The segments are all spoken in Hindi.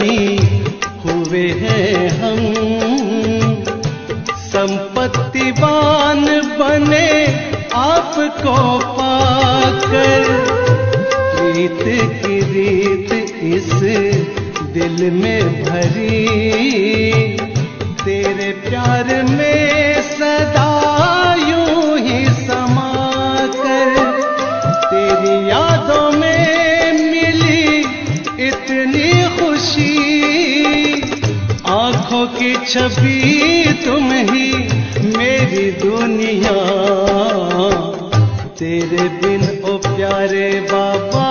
धनी हुए हैं हम, संपत्तिवान बने आपको पाकर। प्रीत की रीत इस दिल में भरी, तेरे प्यार में सदा यूं ही समा कर। तेरी यादों में मिली इतनी खुशी, आंखों की छवि तुम ही मेरी दुनिया। तेरे बिन ओ प्यारे बाबा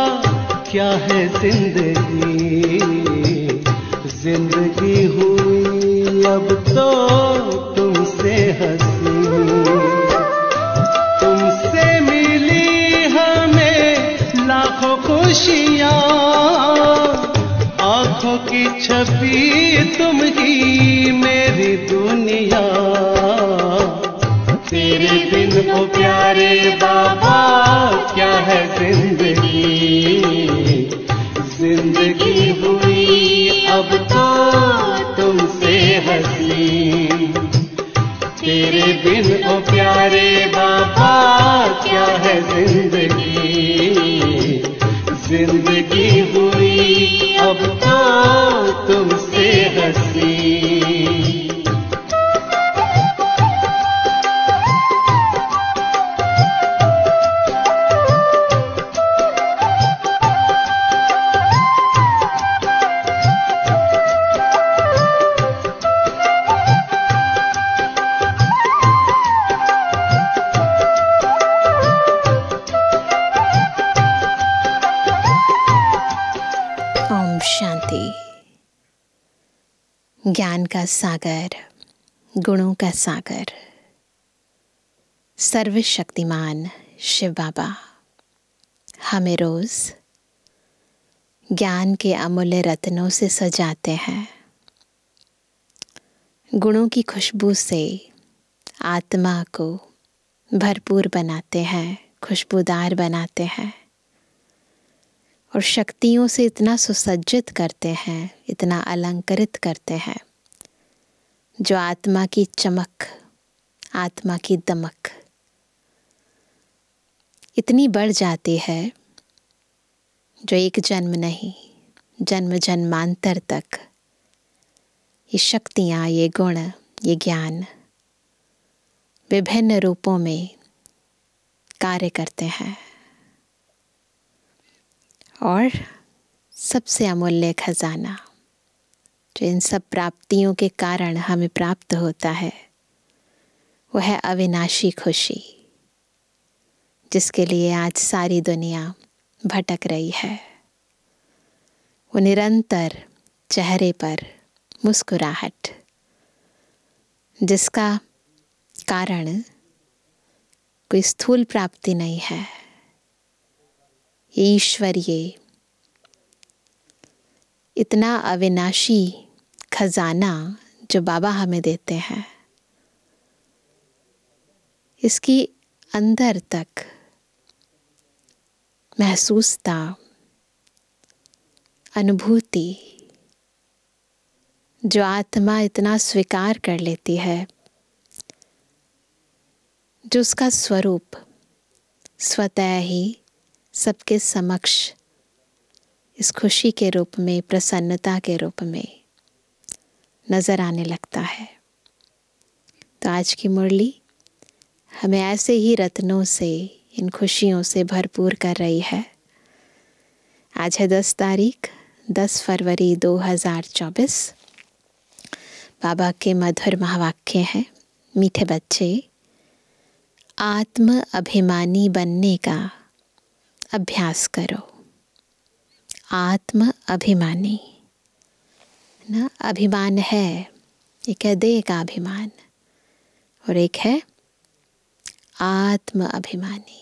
क्या है जिंदगी, जिंदगी हुई अब तो तुमसे हंसी। तुमसे मिली हमें लाखों खुशियाँ, आंखों की छवि तुम ही मेरी दुनिया। तेरे बिन ओ प्यारे बाबा क्या है जिंदगी, जिंदगी हुई अब तो तुमसे हंसी। तेरे बिन ओ प्यारे बाबा क्या है जिंदगी, जिंदगी हुई अब तो तुमसे हंसी। ज्ञान का सागर, गुणों का सागर, सर्वशक्तिमान शिव बाबा हमें रोज ज्ञान के अमूल्य रत्नों से सजाते हैं। गुणों की खुशबू से आत्मा को भरपूर बनाते हैं, खुशबूदार बनाते हैं और शक्तियों से इतना सुसज्जित करते हैं, इतना अलंकृत करते हैं, जो आत्मा की चमक, आत्मा की दमक इतनी बढ़ जाती है, जो एक जन्म नहीं, जन्म जन्मांतर तक ये शक्तियाँ, ये गुण, ये ज्ञान विभिन्न रूपों में कार्य करते हैं। और सबसे अमूल्य खजाना जो इन सब प्राप्तियों के कारण हमें प्राप्त होता है, वो है अविनाशी खुशी, जिसके लिए आज सारी दुनिया भटक रही है। वो निरंतर चेहरे पर मुस्कुराहट, जिसका कारण कोई स्थूल प्राप्ति नहीं है, ये ईश्वरीय इतना अविनाशी खजाना जो बाबा हमें देते हैं, इसकी अंदर तक महसूसता, अनुभूति जो आत्मा इतना स्वीकार कर लेती है, जो उसका स्वरूप स्वतः ही सबके समक्ष इस खुशी के रूप में, प्रसन्नता के रूप में नजर आने लगता है। तो आज की मुरली हमें ऐसे ही रत्नों से, इन खुशियों से भरपूर कर रही है। आज है 10 तारीख, 10 फरवरी 2024। बाबा के मधुर महावाक्य हैं, मीठे बच्चे, आत्म अभिमानी बनने का अभ्यास करो। आत्म अभिमानी ना, अभिमान है, एक है देह का अभिमान और एक है आत्म अभिमानी।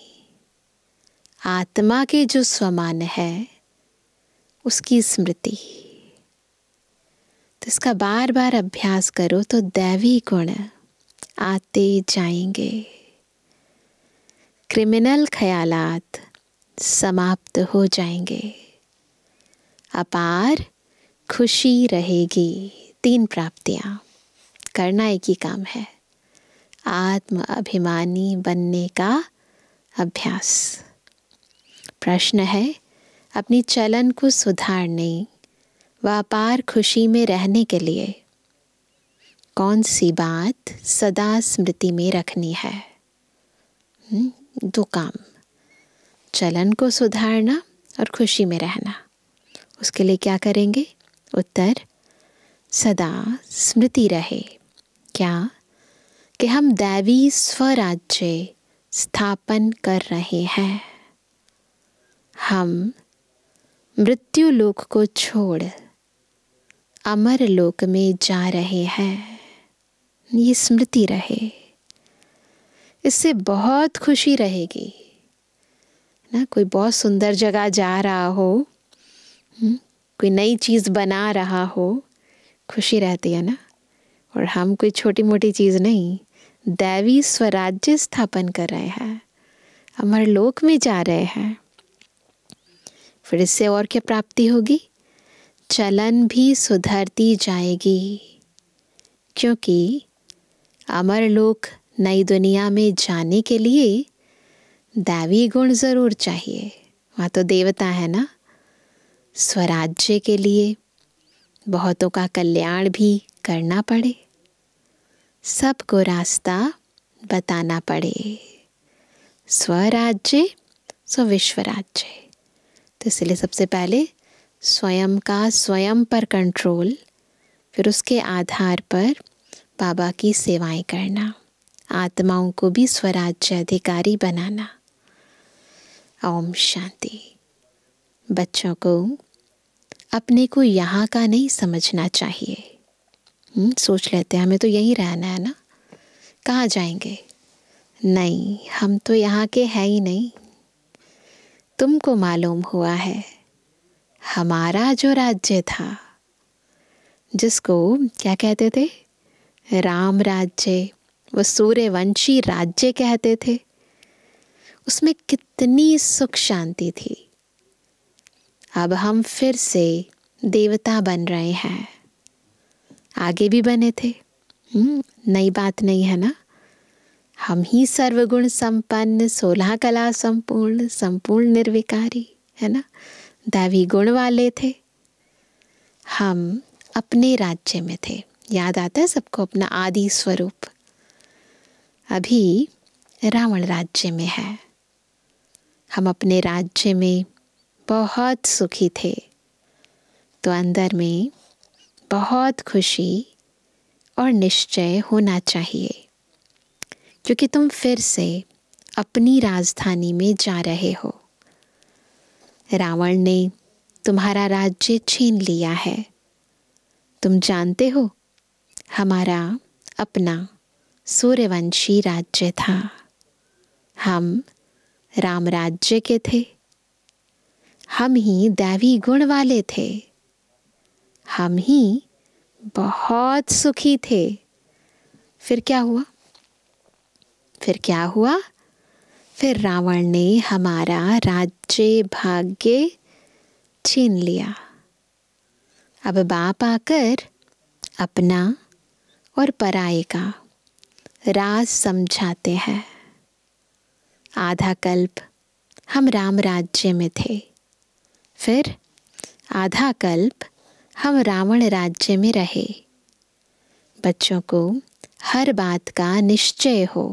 आत्मा के जो स्वमान है उसकी स्मृति। तो इसका बार बार अभ्यास करो तो दैवी गुण आते जाएंगे, क्रिमिनल ख्यालात समाप्त हो जाएंगे, अपार खुशी रहेगी। 3 प्राप्तियाँ, करना एक ही काम है, आत्म अभिमानी बनने का अभ्यास। प्रश्न है, अपनी चलन को सुधारने व अपार खुशी में रहने के लिए कौन सी बात सदा स्मृति में रखनी है? 2 काम, चलन को सुधारना और खुशी में रहना। उसके लिए क्या करेंगे? उत्तर, सदा स्मृति रहे क्या? कि हम दैवी स्वराज्य स्थापन कर रहे हैं। हम मृत्यु लोक को छोड़ अमर लोक में जा रहे हैं। ये स्मृति रहे, इससे बहुत खुशी रहेगी ना। कोई बहुत सुंदर जगह जा रहा हो, कोई नई चीज़ बना रहा हो, खुशी रहती है ना। और हम कोई छोटी मोटी चीज़ नहीं, दैवी स्वराज्य स्थापन कर रहे हैं, अमर लोक में जा रहे हैं। फिर इससे और क्या प्राप्ति होगी? चलन भी सुधरती जाएगी, क्योंकि अमर लोक नई दुनिया में जाने के लिए दैवी गुण ज़रूर चाहिए। वहाँ तो देवता है ना। स्वराज्य के लिए बहुतों का कल्याण भी करना पड़े, सबको रास्ता बताना पड़े। स्वराज्य सो विश्वराज्य। तो इसलिए सबसे पहले स्वयं का स्वयं पर कंट्रोल, फिर उसके आधार पर बाबा की सेवाएं करना, आत्माओं को भी स्वराज्य अधिकारी बनाना। ओम शांति। बच्चों को अपने को यहाँ का नहीं समझना चाहिए। सोच लेते हैं हमें तो यहीं रहना है ना, कहाँ जाएंगे? नहीं, हम तो यहाँ के हैं ही नहीं। तुमको मालूम हुआ है, हमारा जो राज्य था, जिसको क्या कहते थे? राम राज्य, वो सूर्यवंशी राज्य कहते थे। उसमें कितनी सुख शांति थी। अब हम फिर से देवता बन रहे हैं। आगे भी बने थे, नई बात नहीं है ना। हम ही सर्वगुण संपन्न, 16 कला संपूर्ण, संपूर्ण निर्विकारी है ना, दैवी गुण वाले थे। हम अपने राज्य में थे। याद आता है सबको अपना आदि स्वरूप। अभी रावण राज्य में है। हम अपने राज्य में बहुत सुखी थे, तो अंदर में बहुत खुशी और निश्चय होना चाहिए, क्योंकि तुम फिर से अपनी राजधानी में जा रहे हो। रावण ने तुम्हारा राज्य छीन लिया है। तुम जानते हो, हमारा अपना सूर्यवंशी राज्य था। हम राम राज्य के थे। हम ही दैवी गुण वाले थे। हम ही बहुत सुखी थे। फिर क्या हुआ? फिर रावण ने हमारा राज्य भाग्य छीन लिया। अब बाप आकर अपना और पराये का राज समझाते हैं। आधा कल्प हम राम राज्य में थे, फिर आधा कल्प हम रावण राज्य में रहे। बच्चों को हर बात का निश्चय हो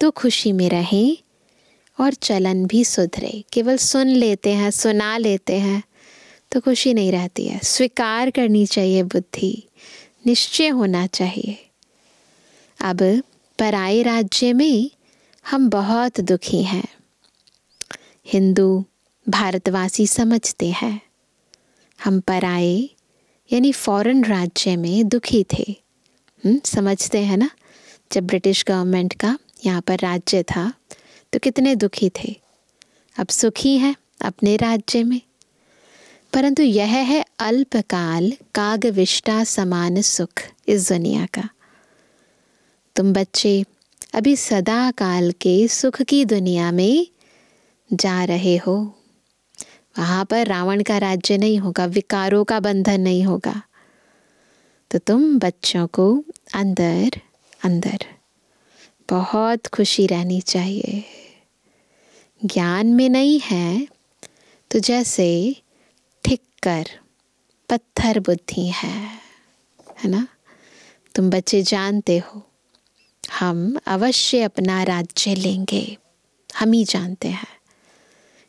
तो खुशी में रहें और चलन भी सुधरे। केवल सुन लेते हैं, सुना लेते हैं तो खुशी नहीं रहती है। स्वीकार करनी चाहिए बुद्धि, निश्चय होना चाहिए। अब पराये राज्य में हम बहुत दुखी हैं। हिंदू भारतवासी समझते हैं हम पराये यानी फॉरेन राज्य में दुखी थे। समझते हैं ना, जब ब्रिटिश गवर्नमेंट का यहाँ पर राज्य था तो कितने दुखी थे। अब सुखी हैं अपने राज्य में। परंतु यह है अल्पकाल कागविष्टा समान सुख इस दुनिया का। तुम बच्चे अभी सदा काल के सुख की दुनिया में जा रहे हो। वहाँ पर रावण का राज्य नहीं होगा, विकारों का बंधन नहीं होगा। तो तुम बच्चों को अंदर अंदर बहुत खुशी रहनी चाहिए। ज्ञान में नहीं है तो जैसे ठिक्कर पत्थर बुद्धि है ना। तुम बच्चे जानते हो हम अवश्य अपना राज्य लेंगे, हम ही जानते हैं,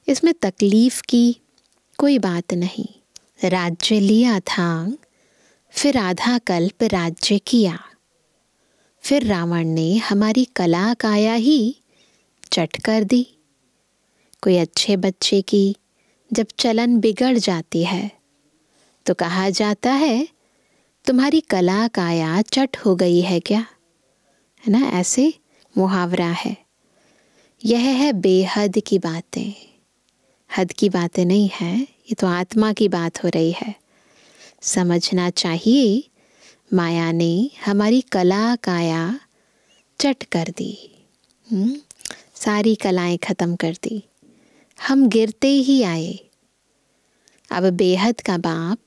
इसमें तकलीफ की कोई बात नहीं। राज्य लिया था, फिर आधा कल्प राज्य किया, फिर रावण ने हमारी कला काया ही चट कर दी। कोई अच्छे बच्चे की जब चलन बिगड़ जाती है तो कहा जाता है तुम्हारी कला काया चट हो गई है क्या, है ना। ऐसे मुहावरा है। यह है बेहद की बातें, हद की बातें नहीं है, ये तो आत्मा की बात हो रही है। समझना चाहिए माया ने हमारी कला काया चट कर दी, सारी कलाएं खत्म कर दी, हम गिरते ही आए। अब बेहद का बाप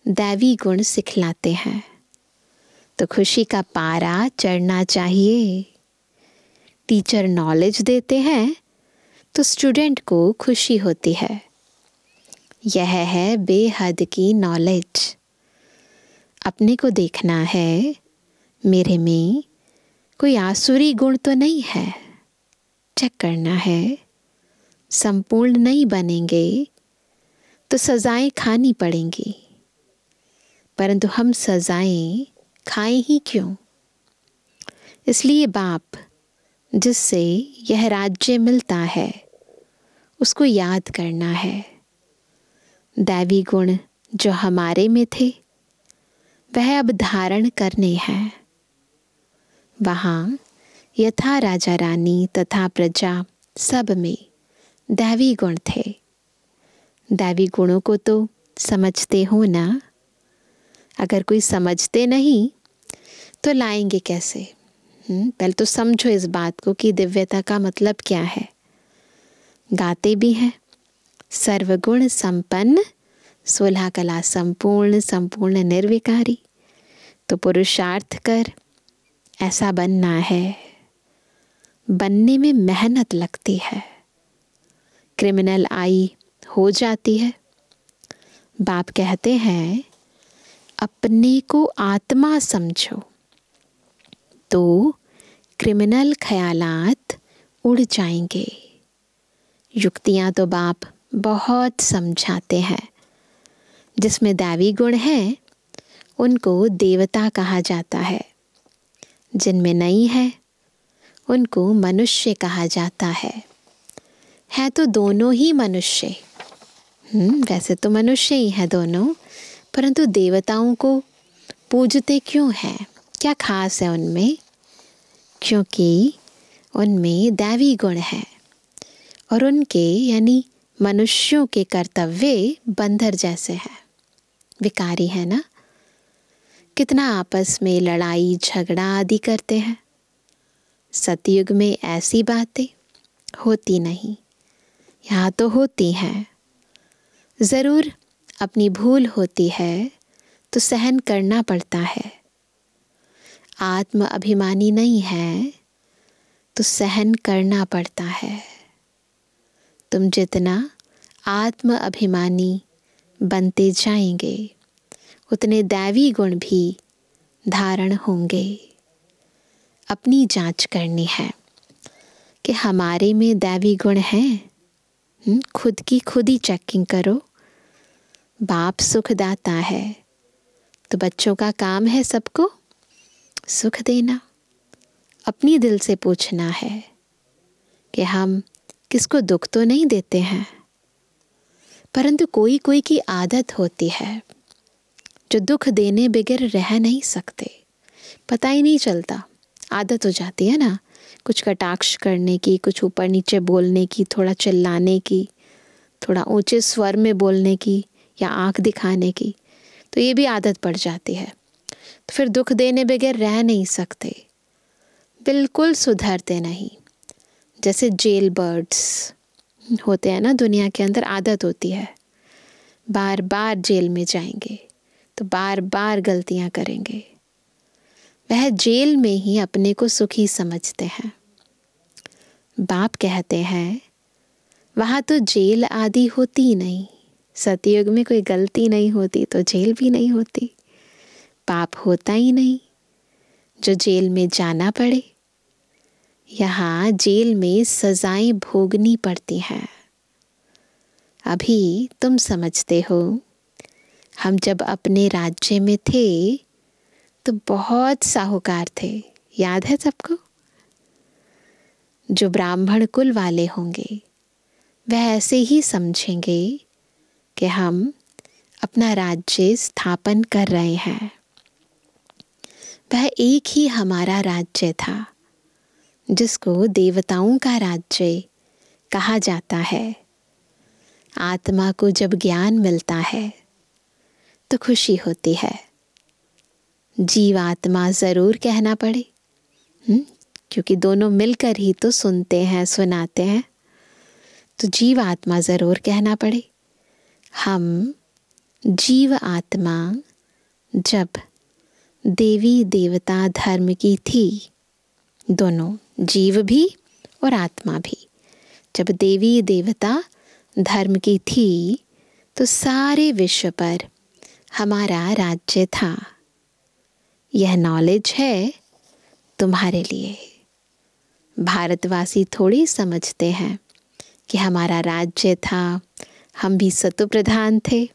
दैवी गुण सिखलाते हैं तो खुशी का पारा चढ़ना चाहिए। टीचर नॉलेज देते हैं तो स्टूडेंट को खुशी होती है। यह है बेहद की नॉलेज। अपने को देखना है, मेरे में कोई आसुरी गुण तो नहीं है, चेक करना है। संपूर्ण नहीं बनेंगे तो सजाएं खानी पड़ेंगी, परंतु हम सजाएं खाएं ही क्यों। इसलिए बाप जिससे यह राज्य मिलता है उसको याद करना है। दैवी गुण जो हमारे में थे वह अब धारण करने हैं। वहाँ यथा राजा रानी तथा प्रजा सब में दैवी गुण थे। दैवी गुणों को तो समझते हो ना। अगर कोई समझते नहीं तो लाएंगे कैसे। पहले तो समझो इस बात को कि दिव्यता का मतलब क्या है। गाते भी हैं, सर्वगुण संपन्न 16 कला संपूर्ण, संपूर्ण निर्विकारी। तो पुरुषार्थ कर ऐसा बनना है। बनने में मेहनत लगती है, क्रिमिनल आई हो जाती है। बाप कहते हैं अपने को आत्मा समझो तो क्रिमिनल ख्यालात उड़ जाएंगे। युक्तियां तो बाप बहुत समझाते हैं। जिसमें दैवी गुण है उनको देवता कहा जाता है, जिनमें नहीं है उनको मनुष्य कहा जाता है तो दोनों ही मनुष्य। वैसे तो मनुष्य ही है दोनों, परंतु देवताओं को पूजते क्यों हैं, क्या खास है उनमें? क्योंकि उनमें दैवी गुण है और उनके यानी मनुष्यों के कर्तव्य बंदर जैसे हैं, विकारी है ना। कितना आपस में लड़ाई झगड़ा आदि करते हैं। सतयुग में ऐसी बातें होती नहीं, यहाँ तो होती हैं। ज़रूर अपनी भूल होती है तो सहन करना पड़ता है। आत्म अभिमानी नहीं है तो सहन करना पड़ता है। तुम जितना आत्म अभिमानी बनते जाएंगे उतने दैवी गुण भी धारण होंगे। अपनी जांच करनी है कि हमारे में दैवी गुण हैं। खुद की खुद ही चेकिंग करो। बाप सुखदाता है तो बच्चों का काम है सबको सुख देना। अपनी दिल से पूछना है कि हम किसको दुख तो नहीं देते हैं, परंतु कोई कोई की आदत होती है जो दुख देने बगैर रह नहीं सकते। पता ही नहीं चलता, आदत हो जाती है ना, कुछ कटाक्ष करने की, कुछ ऊपर नीचे बोलने की, थोड़ा चिल्लाने की, थोड़ा ऊंचे स्वर में बोलने की या आंख दिखाने की, तो ये भी आदत पड़ जाती है। तो फिर दुख देने बगैर रह नहीं सकते, बिल्कुल सुधरते नहीं। जैसे जेल बर्ड्स, होते हैं ना दुनिया के अंदर, आदत होती है, बार बार जेल में जाएंगे तो बार बार गलतियां करेंगे। वह जेल में ही अपने को सुखी समझते हैं। बाप कहते हैं वहाँ तो जेल आदि होती ही नहीं। सतयुग में कोई गलती नहीं होती तो जेल भी नहीं होती, पाप होता ही नहीं जो जेल में जाना पड़े। यहाँ जेल में सजाएं भोगनी पड़ती हैं। अभी तुम समझते हो, हम जब अपने राज्य में थे तो बहुत साहूकार थे, याद है सबको? जो ब्राह्मण कुल वाले होंगे वह ऐसे ही समझेंगे कि हम अपना राज्य स्थापन कर रहे हैं। वह एक ही हमारा राज्य था जिसको देवताओं का राज्य कहा जाता है। आत्मा को जब ज्ञान मिलता है तो खुशी होती है। जीवात्मा जरूर कहना पड़े, क्योंकि दोनों मिलकर ही तो सुनते हैं, सुनाते हैं, तो जीव आत्मा जरूर कहना पड़े। हम जीव आत्मा जब देवी देवता धर्म की थी, दोनों जीव भी और आत्मा भी जब देवी देवता धर्म की थी तो सारे विश्व पर हमारा राज्य था। यह नॉलेज है तुम्हारे लिए। भारतवासी थोड़ी समझते हैं कि हमारा राज्य था, हम भी सत्व प्रधान थे।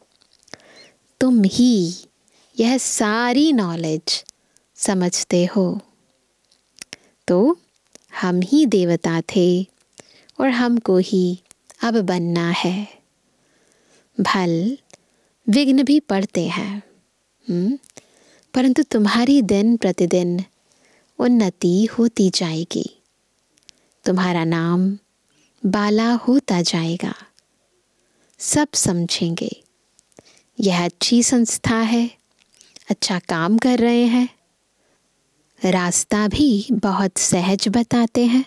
तुम ही यह सारी नॉलेज समझते हो। तो हम ही देवता थे और हमको ही अब बनना है। भल विघ्न भी पड़ते हैं, परंतु तुम्हारी दिन प्रतिदिन उन्नति होती जाएगी। तुम्हारा नाम बाला होता जाएगा। सब समझेंगे यह अच्छी संस्था है, अच्छा काम कर रहे हैं। रास्ता भी बहुत सहज बताते हैं।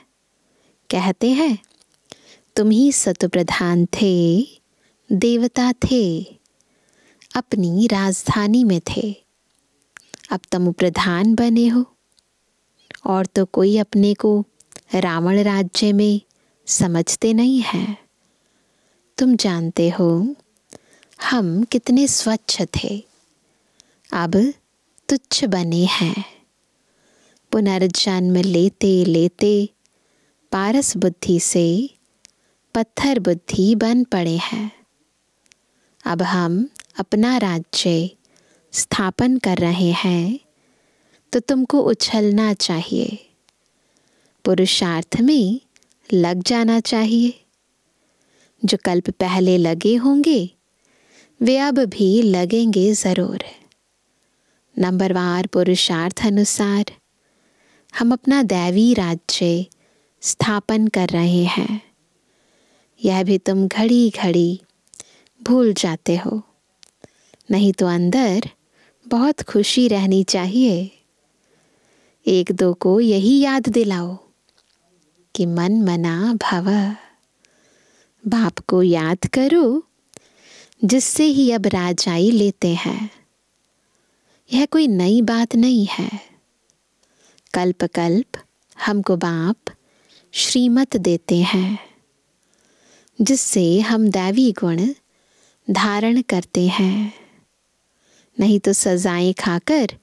कहते हैं तुम ही सत्व प्रधान थे, देवता थे, अपनी राजधानी में थे, अब तुम प्रधान बने हो। और तो कोई अपने को रावण राज्य में समझते नहीं हैं। तुम जानते हो हम कितने स्वच्छ थे, अब तुच्छ बने हैं। पुनर्जन्म लेते लेते पारस बुद्धि से पत्थर बुद्धि बन पड़े हैं। अब हम अपना राज्य स्थापन कर रहे हैं, तो तुमको उछलना चाहिए, पुरुषार्थ में लग जाना चाहिए। जो कल्प पहले लगे होंगे वे अब भी लगेंगे जरूर। नंबरवार पुरुषार्थ अनुसार हम अपना दैवी राज्य स्थापन कर रहे हैं। यह भी तुम घड़ी घड़ी भूल जाते हो, नहीं तो अंदर बहुत खुशी रहनी चाहिए। एक दो को यही याद दिलाओ कि मन मना भव। बाप को याद करो जिससे ही अब राजाई लेते हैं। यह कोई नई बात नहीं है। कल्प कल्प हमको बाप श्रीमत देते हैं, जिससे हम दैवी गुण धारण करते हैं। नहीं तो सजाएं खाकर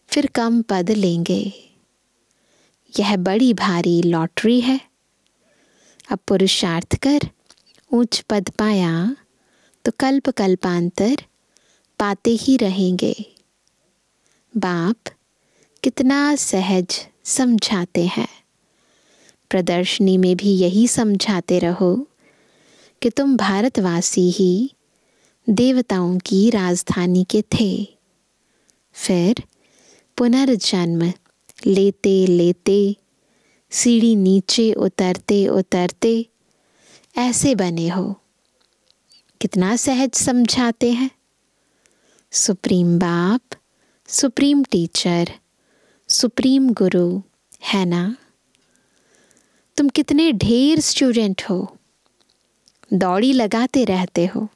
फिर कम पद लेंगे। यह बड़ी भारी लॉटरी है। अब पुरुषार्थ कर ऊंच पद पाया तो कल्प कल्पांतर पाते ही रहेंगे। बाप कितना सहज समझाते हैं। प्रदर्शनी में भी यही समझाते रहो कि तुम भारतवासी ही देवताओं की राजधानी के थे। फिर पुनर्जन्म लेते लेते सीढ़ी नीचे उतरते उतरते ऐसे बने हो। कितना सहज समझाते हैं। सुप्रीम बाप, सुप्रीम टीचर, सुप्रीम गुरु है ना। तुम कितने ढेर स्टूडेंट हो, दौड़ी लगाते रहते हो।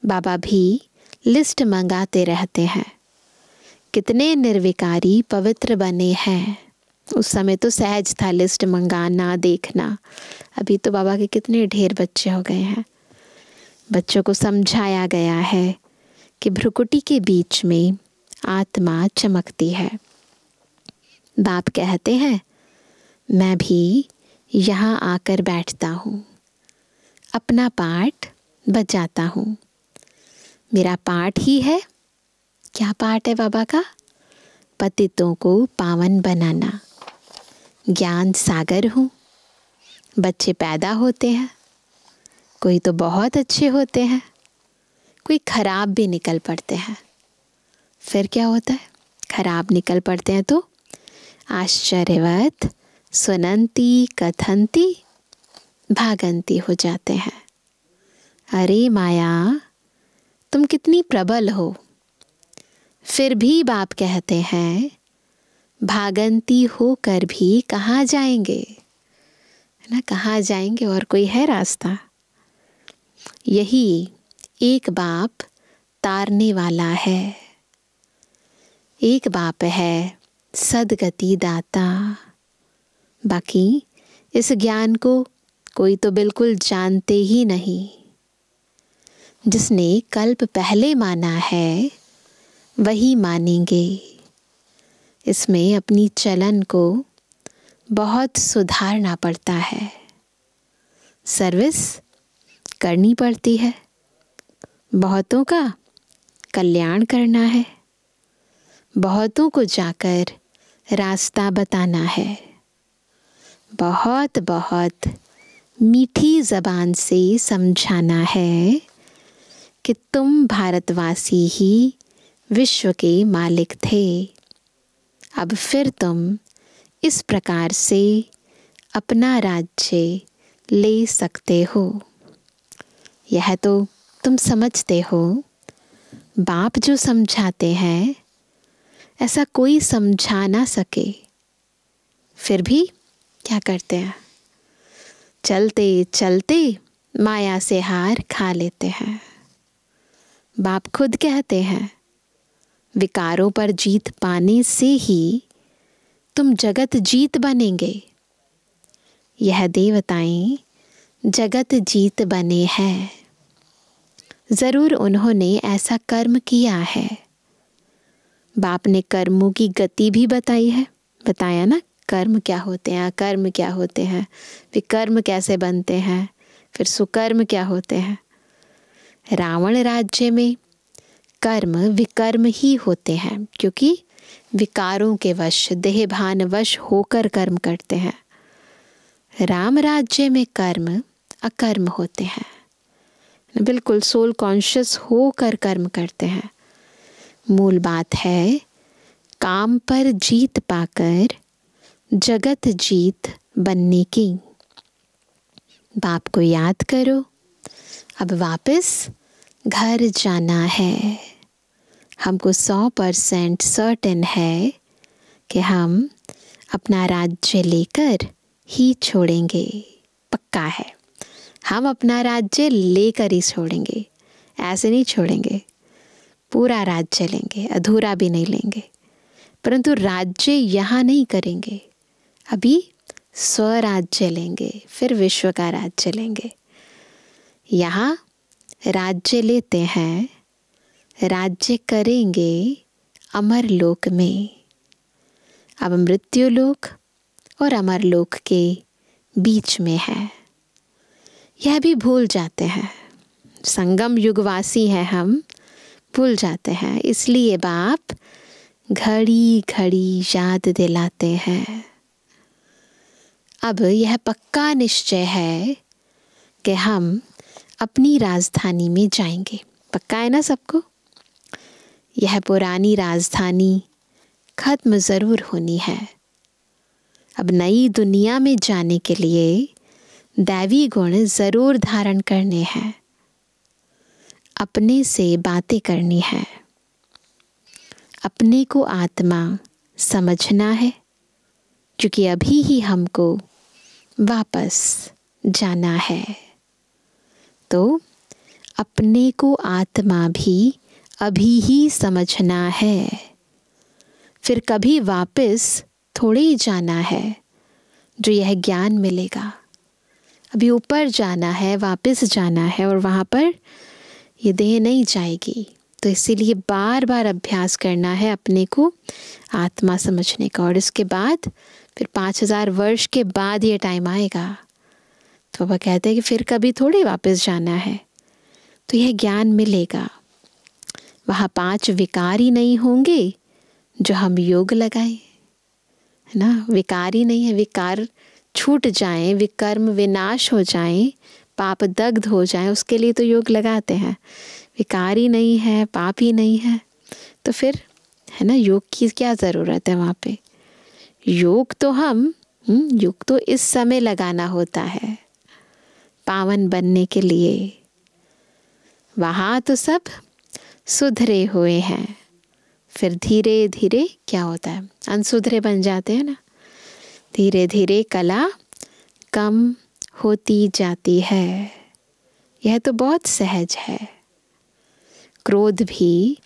बाबा भी लिस्ट मंगाते रहते हैं। कितने निर्विकारी पवित्र बने हैं। उस समय तो सहज था लिस्ट मंगाना, देखना। अभी तो बाबा के कितने ढेर बच्चे हो गए हैं। बच्चों को समझाया गया है कि भ्रुकुटी के बीच में आत्मा चमकती है। बाप कहते हैं, मैं भी यहाँ आकर बैठता हूँ, अपना पाठ बजाता हूँ। मेरा पाठ ही है। क्या पाठ है बाबा का? पतितों को पावन बनाना। ज्ञान सागर हूँ। बच्चे पैदा होते हैं, कोई तो बहुत अच्छे होते हैं, कोई खराब भी निकल पड़ते हैं। फिर क्या होता है? खराब निकल पड़ते हैं तो आश्चर्यवत सुनंती कथंती भागंती हो जाते हैं। अरे माया, तुम कितनी प्रबल हो। फिर भी बाप कहते हैं, भागंती होकर भी कहाँ जाएंगे, है ना? कहाँ जाएंगे? और कोई है रास्ता? यही एक बाप तारने वाला है। एक बाप है सदगति दाता। बाकी इस ज्ञान को कोई तो बिल्कुल जानते ही नहीं। जिसने कल्प पहले माना है वही मानेंगे। इसमें अपनी चलन को बहुत सुधारना पड़ता है। सर्विस करनी पड़ती है। बहुतों का कल्याण करना है। बहुतों को जाकर रास्ता बताना है। बहुत बहुत मीठी ज़बान से समझाना है कि तुम भारतवासी ही विश्व के मालिक थे। अब फिर तुम इस प्रकार से अपना राज्य ले सकते हो। यह तो तुम समझते हो। बाप जो समझाते हैं ऐसा कोई समझा ना सके। फिर भी क्या करते हैं? चलते चलते माया से हार खा लेते हैं। बाप खुद कहते हैं, विकारों पर जीत पाने से ही तुम जगत जीत बनेंगे। यह देवताएं जगत जीत बने हैं। ज़रूर उन्होंने ऐसा कर्म किया है। बाप ने कर्मों की गति भी बताई है। बताया ना, कर्म क्या होते हैं, अकर्म क्या होते हैं, विकर्म कैसे बनते हैं, फिर सुकर्म क्या होते हैं। रावण राज्य में कर्म विकर्म ही होते हैं, क्योंकि विकारों के वश, देहभान वश होकर कर्म करते हैं। राम राज्य में कर्म अकर्म होते हैं, बिल्कुल सोल कॉन्शियस होकर कर्म करते हैं। मूल बात है, काम पर जीत पाकर जगत जीत बनने की। बाप को याद करो। अब वापस घर जाना है। हमको 100% सर्टेन है कि हम अपना राज्य लेकर ही छोड़ेंगे। पक्का है, हम अपना राज्य लेकर ही छोड़ेंगे। ऐसे नहीं छोड़ेंगे, पूरा राज्य लेंगे, अधूरा भी नहीं लेंगे। परंतु राज्य यहाँ नहीं करेंगे। अभी स्वराज्य लेंगे, फिर विश्व का राज्य लेंगे। यहाँ राज्य लेते हैं, राज्य करेंगे अमर लोक में। अब मृत्यु लोक और अमर लोक के बीच में है। यह भी भूल जाते हैं। संगम युगवासी हैं हम, भूल जाते हैं। इसलिए बाप घड़ी घड़ी याद दिलाते हैं। अब यह पक्का निश्चय है कि हम अपनी राजधानी में जाएंगे। पक्का है ना सबको? यह पुरानी राजधानी खत्म ज़रूर होनी है। अब नई दुनिया में जाने के लिए दैवी गुण ज़रूर धारण करने हैं। अपने से बातें करनी है। अपने को आत्मा समझना है, क्योंकि अभी ही हमको वापस जाना है। तो अपने को आत्मा भी अभी ही समझना है, फिर कभी वापस थोड़े ही जाना है जो यह ज्ञान मिलेगा। अभी ऊपर जाना है, वापस जाना है, और वहाँ पर ये देह नहीं जाएगी। तो इसीलिए बार बार अभ्यास करना है अपने को आत्मा समझने का। और इसके बाद फिर 5000 वर्ष के बाद ये टाइम आएगा तो बाबा कहते हैं कि फिर कभी थोड़ी वापस जाना है, तो यह ज्ञान मिलेगा। वहाँ 5 विकार ही नहीं होंगे जो हम योग लगाएं, है ना। विकार ही नहीं है, विकार छूट जाएं, विकर्म विनाश हो जाएं, पाप दग्ध हो जाएं, उसके लिए तो योग लगाते हैं। विकार ही नहीं है, पाप ही नहीं है, तो फिर है ना योग की क्या ज़रूरत है वहाँ पे। योग तो योग तो इस समय लगाना होता है पावन बनने के लिए। वहाँ तो सब सुधरे हुए हैं, फिर धीरे धीरे क्या होता है, अनसुधरे बन जाते हैं ना। धीरे धीरे कला कम होती जाती है। यह तो बहुत सहज है। क्रोध भी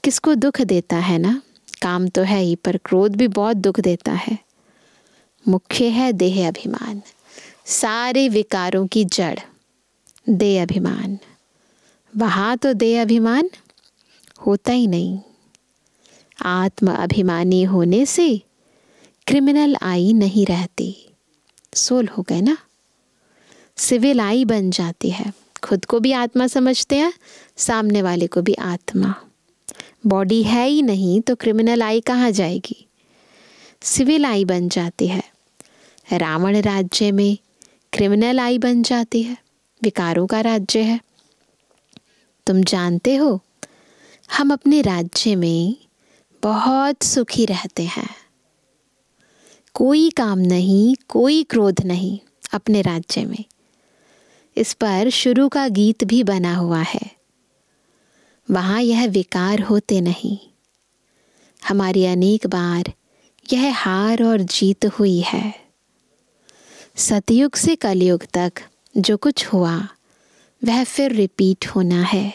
किसको दुख देता है ना, काम तो है ही, पर क्रोध भी बहुत दुख देता है। मुख्य है देह अभिमान, सारे विकारों की जड़ देह अभिमान। वहाँ तो देह अभिमान होता ही नहीं। आत्म अभिमानी होने से क्रिमिनल आई नहीं रहती, सोल हो गए ना, सिविल आई बन जाती है। खुद को भी आत्मा समझते हैं, सामने वाले को भी आत्मा। बॉडी है ही नहीं तो क्रिमिनल आई कहाँ जाएगी, सिविल आई बन जाती है। रावण राज्य में क्रिमिनल आई बन जाती है, विकारों का राज्य है। तुम जानते हो हम अपने राज्य में बहुत सुखी रहते हैं, कोई काम नहीं, कोई क्रोध नहीं अपने राज्य में। इस पर शुरू का गीत भी बना हुआ है। वहाँ यह विकार होते नहीं। हमारी अनेक बार यह हार और जीत हुई है। सतयुग से कलयुग तक जो कुछ हुआ वह फिर रिपीट होना है।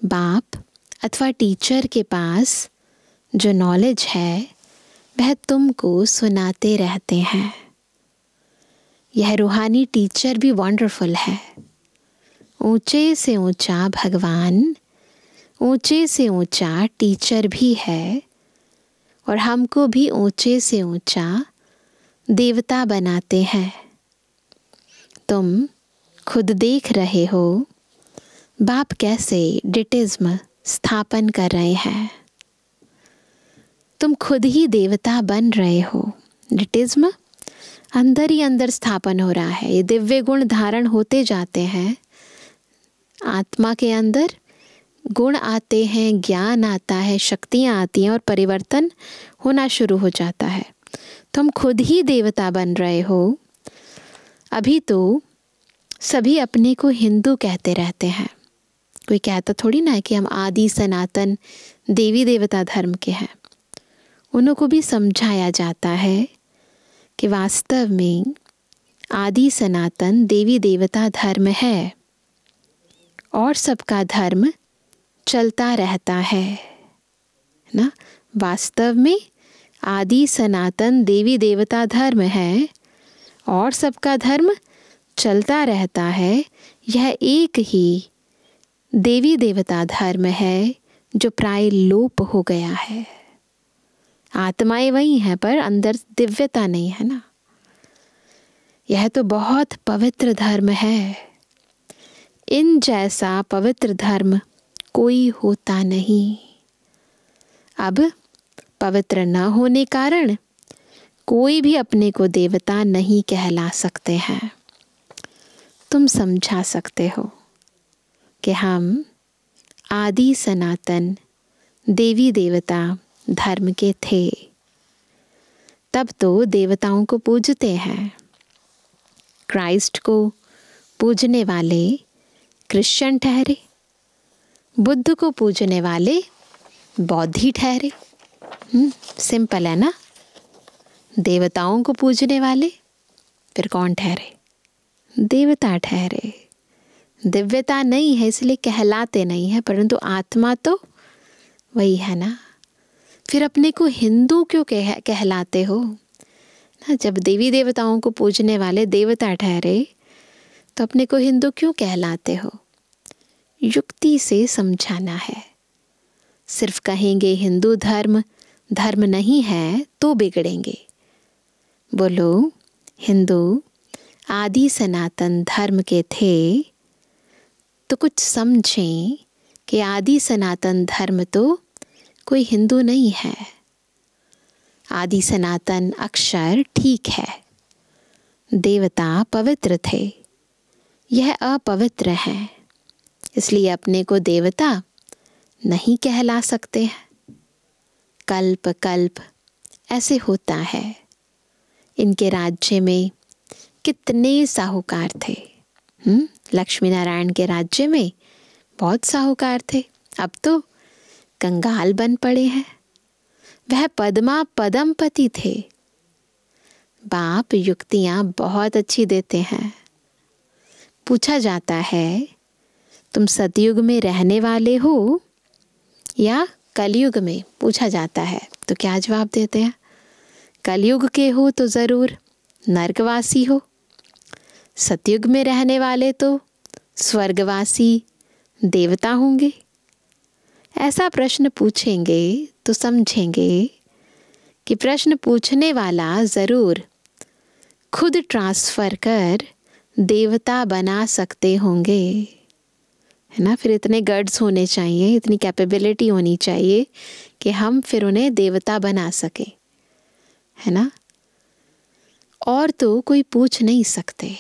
बाप अथवा टीचर के पास जो नॉलेज है वह तुमको सुनाते रहते हैं। यह रूहानी टीचर भी वंडरफुल है। ऊंचे से ऊंचा भगवान, ऊंचे से ऊंचा टीचर भी है, और हमको भी ऊंचे से ऊंचा देवता बनाते हैं। तुम खुद देख रहे हो बाप कैसे डिटिज्म स्थापन कर रहे हैं। तुम खुद ही देवता बन रहे हो। डिटिज्म अंदर ही अंदर स्थापन हो रहा है। ये दिव्य गुण धारण होते जाते हैं। आत्मा के अंदर गुण आते हैं, ज्ञान आता है, शक्तियाँ आती हैं और परिवर्तन होना शुरू हो जाता है। तुम खुद ही देवता बन रहे हो। अभी तो सभी अपने को हिंदू कहते रहते हैं। कोई कहता थोड़ी ना है कि हम आदि सनातन देवी देवता धर्म के हैं। उनको भी समझाया जाता है कि वास्तव में आदि सनातन देवी देवता धर्म है और सबका धर्म चलता रहता है ना। वास्तव में आदि सनातन देवी देवता धर्म है और सबका धर्म चलता रहता है। यह एक ही देवी देवता धर्म है जो प्राय लोप हो गया है। आत्माएं वही हैं पर अंदर दिव्यता नहीं है ना। यह तो बहुत पवित्र धर्म है। इन जैसा पवित्र धर्म कोई होता नहीं। अब पवित्र न होने कारण कोई भी अपने को देवता नहीं कहला सकते हैं। तुम समझा सकते हो कि हम आदि सनातन देवी देवता धर्म के थे। तब तो देवताओं को पूजते हैं। क्राइस्ट को पूजने वाले क्रिश्चियन ठहरे, बुद्ध को पूजने वाले बौद्धि ठहरे। सिंपल है ना। देवताओं को पूजने वाले फिर कौन ठहरे? देवता ठहरे। दिव्यता नहीं है इसलिए कहलाते नहीं है, परंतु आत्मा तो वही है ना। फिर अपने को हिंदू क्यों कहलाते हो ना? जब देवी देवताओं को पूजने वाले देवता ठहरे तो अपने को हिंदू क्यों कहलाते हो? युक्ति से समझाना है। सिर्फ कहेंगे हिंदू धर्म धर्म नहीं है तो बिगड़ेंगे। बोलो हिंदू आदि सनातन धर्म के थे तो कुछ समझें कि आदि सनातन धर्म तो कोई हिंदू नहीं है। आदि सनातन अक्षर ठीक है, देवता पवित्र थे, यह अपवित्र है, इसलिए अपने को देवता नहीं कहला सकते हैं। कल्प कल्प ऐसे होता है। इनके राज्य में कितने साहूकार थे। लक्ष्मी नारायण के राज्य में बहुत साहूकार थे, अब तो कंगाल बन पड़े हैं। वह पद्मा पदमपति थे। बाप युक्तियां बहुत अच्छी देते हैं। पूछा जाता है तुम सतयुग में रहने वाले हो या कलयुग में, पूछा जाता है तो क्या जवाब देते हैं? कलयुग के हो तो ज़रूर नरकवासी हो, सतयुग में रहने वाले तो स्वर्गवासी देवता होंगे। ऐसा प्रश्न पूछेंगे तो समझेंगे कि प्रश्न पूछने वाला ज़रूर खुद ट्रांसफ़र कर देवता बना सकते होंगे, है ना। फिर इतने गट्स होने चाहिए, इतनी कैपेबिलिटी होनी चाहिए कि हम फिर उन्हें देवता बना सके, है ना। और तो कोई पूछ नहीं सकते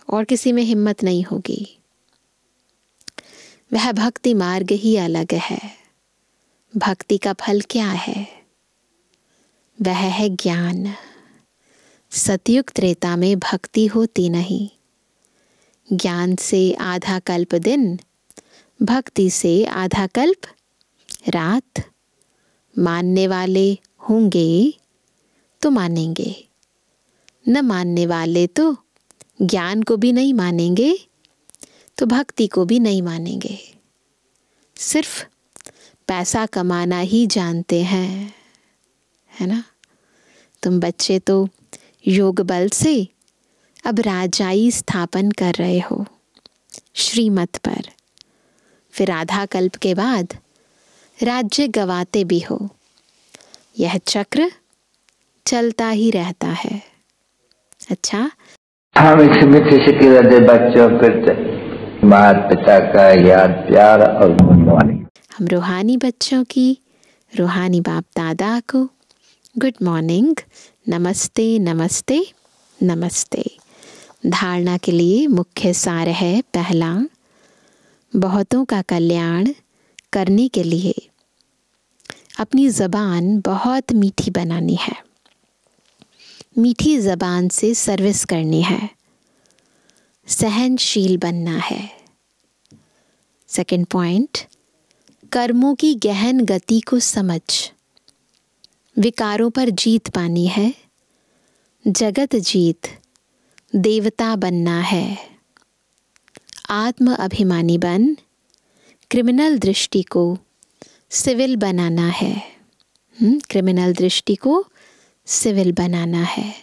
और किसी में हिम्मत नहीं होगी। वह भक्ति मार्ग ही अलग है। भक्ति का फल क्या है? वह है ज्ञान। सतयुग त्रेता में भक्ति होती नहीं। ज्ञान से आधा कल्प दिन, भक्ति से आधा कल्प रात। मानने वाले होंगे तो मानेंगे, न मानने वाले तो ज्ञान को भी नहीं मानेंगे तो भक्ति को भी नहीं मानेंगे। सिर्फ पैसा कमाना ही जानते हैं, है ना। तुम बच्चे तो योग बल से अब राजाई स्थापन कर रहे हो श्रीमत पर, फिर आधा कल्प के बाद राज्य गवाते भी हो। यह चक्र चलता ही रहता है। अच्छा, हम इस मीठे से हृदय बच्चों को माता पिता का याद प्यार और गुड मॉर्निंग। हम रूहानी बच्चों की रूहानी बाप दादा को गुड मॉर्निंग, नमस्ते नमस्ते नमस्ते। धारणा के लिए मुख्य सार है, पहला, बहुतों का कल्याण करने के लिए अपनी ज़बान बहुत मीठी बनानी है। मीठी ज़बान से सर्विस करनी है, सहनशील बनना है। सेकंड पॉइंट, कर्मों की गहन गति को समझ विकारों पर जीत पानी है। जगत जीत देवता बनना है। आत्म अभिमानी बन क्रिमिनल दृष्टि को सिविल बनाना है। क्रिमिनल दृष्टि को सिविल बनाना है।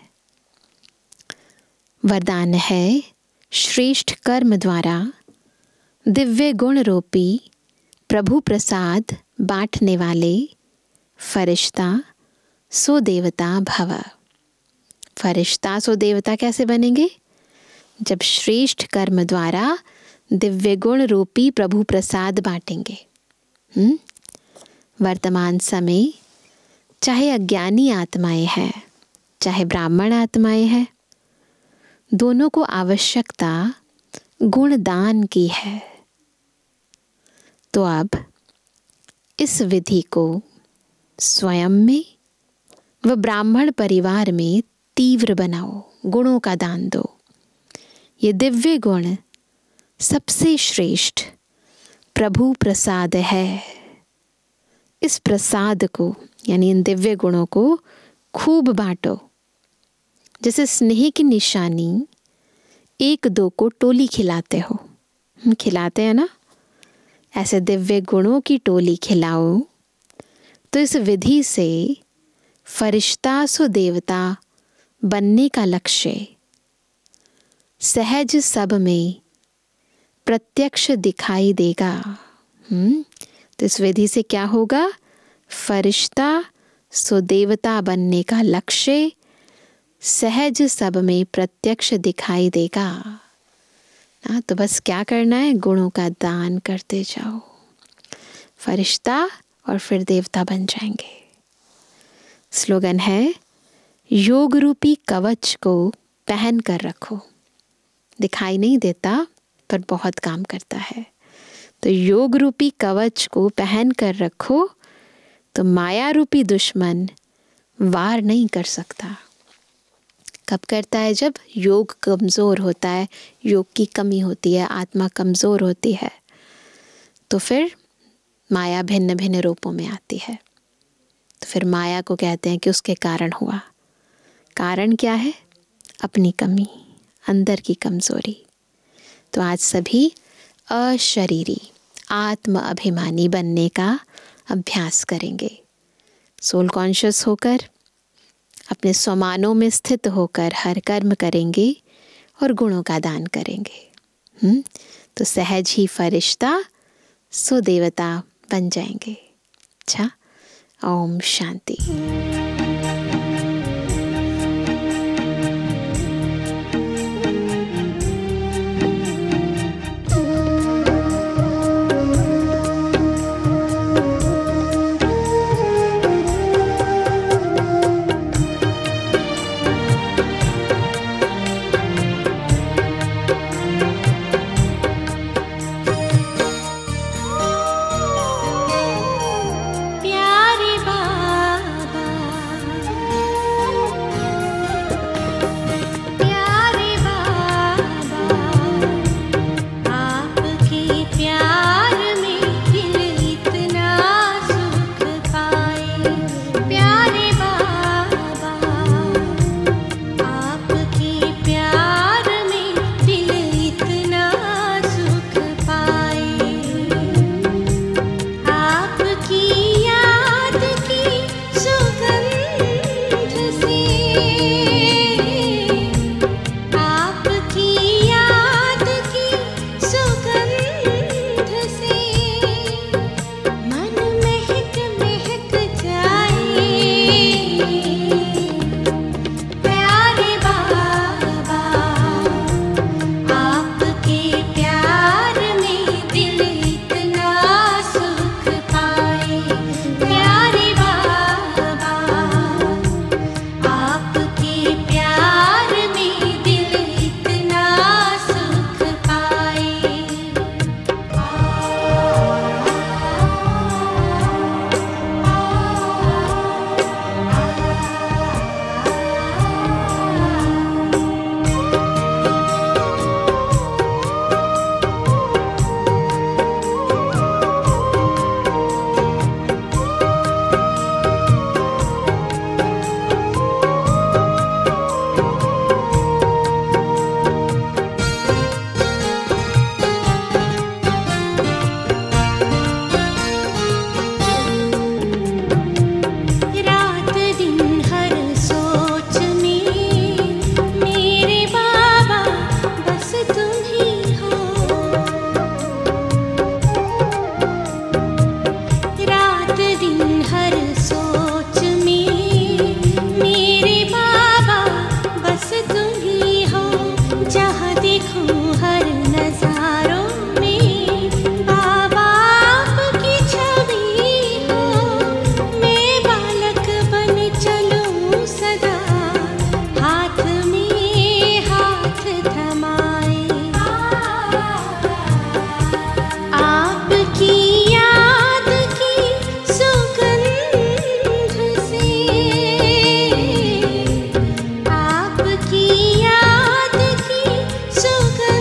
वरदान है, श्रेष्ठ कर्म द्वारा दिव्य गुण रूपी प्रभु प्रसाद बांटने वाले फरिश्ता सो देवता भव। फरिश्ता सो देवता कैसे बनेंगे? जब श्रेष्ठ कर्म द्वारा दिव्य गुण रूपी प्रभु प्रसाद बांटेंगे। वर्तमान समय चाहे अज्ञानी आत्माएं हैं, चाहे ब्राह्मण आत्माएं हैं, दोनों को आवश्यकता गुणदान की है। तो अब इस विधि को स्वयं में व ब्राह्मण परिवार में तीव्र बनाओ, गुणों का दान दो। ये दिव्य गुण सबसे श्रेष्ठ प्रभु प्रसाद है। इस प्रसाद को यानी इन दिव्य गुणों को खूब बांटो। जैसे स्नेह की निशानी एक दो को टोली खिलाते हो, खिलाते हैं ना, ऐसे दिव्य गुणों की टोली खिलाऊं, तो इस विधि से फरिश्ता सो देवता बनने का लक्ष्य सहज सब में प्रत्यक्ष दिखाई देगा। तो इस विधि से क्या होगा? फरिश्ता सो देवता बनने का लक्ष्य सहज सब में प्रत्यक्ष दिखाई देगा ना। तो बस क्या करना है? गुणों का दान करते जाओ, फरिश्ता और फिर देवता बन जाएंगे। स्लोगन है, योग रूपी कवच को पहन कर रखो। दिखाई नहीं देता पर बहुत काम करता है। तो योग रूपी कवच को पहन कर रखो, तो माया रूपी दुश्मन वार नहीं कर सकता। कब करता है? जब योग कमज़ोर होता है, योग की कमी होती है, आत्मा कमज़ोर होती है, तो फिर माया भिन्न भिन्न रूपों में आती है। तो फिर माया को कहते हैं कि उसके कारण हुआ। कारण क्या है? अपनी कमी, अंदर की कमज़ोरी। तो आज सभी अशरीरी आत्म अभिमानी बनने का अभ्यास करेंगे। सोल कॉन्शियस होकर, अपने स्वमानों में स्थित होकर हर कर्म करेंगे और गुणों का दान करेंगे। तो सहज ही फरिश्ता सो देवता बन जाएंगे। अच्छा, ओम शांति। आपकी याद की सुगंध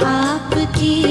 आपकी